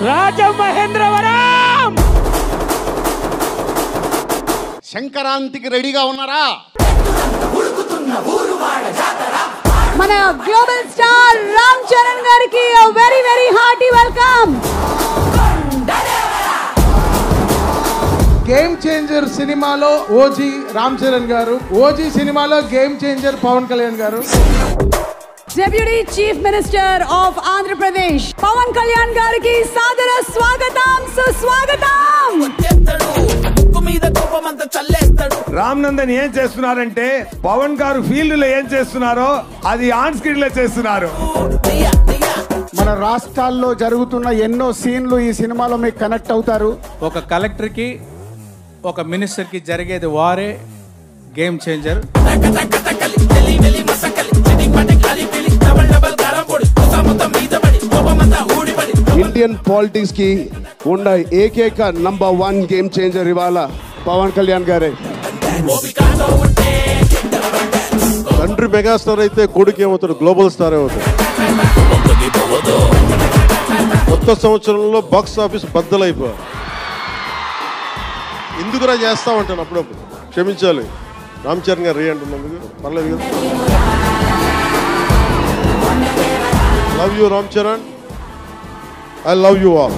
రాజమహేంద్రవరం శంకరాంతికి రెడీగా ఉన్నారా? మన గ్లోబల్ స్టార్ రామ్ చరణ్ గారికి very very hearty welcome. Game changer సినిమాలో ఓజీ రామ్ చరణ్ గారు, ఓజీ సినిమాలో game changer Pawan Kalyan garu. Deputy chief minister of Andhra Pradesh Pawan Kalyan గారికి సాదర స్వాగతం, సుస్వాగతం. రామ్ నందన్ ఏం చేస్తున్నారంటే పవన్ గారు ఫీల్డ్ లో ఏం చేస్తున్నారో అది ఆన్ స్క్రీన్ లో చేస్తున్నారు. మన రాష్ట్రాల్లో జరుగుతున్న ఎన్నో సీన్లు ఈ సినిమాలో మీకు కనెక్ట్ అవుతారు. ఒక కలెక్టర్ కి ఒక మినిస్టర్ కి జరిగేది వారే గేమ్ చేంజర్. ఇండియన్ పాలిటిక్స్ కి ఉన్న ఏకైక నంబర్ 1 గేమ్ చేంజర్ ఇవాళ పవన్ కళ్యాణ్ గారే. తండ్రి మెగాస్టార్ అయితే కొడుకు ఏమవుతాడు? గ్లోబల్ స్టార్ అవుతాడు. కొత్త సంవత్సరంలో బాక్స్ ఆఫీస్ బద్దలైపోయారు. ఎందుకురా చేస్తామంటాను అప్పుడప్పుడు. క్షమించాలి రామ్ చరణ్ గారు అంటున్నందుకు. పర్లేదు కదా. Love you Ram Charan. I love you all.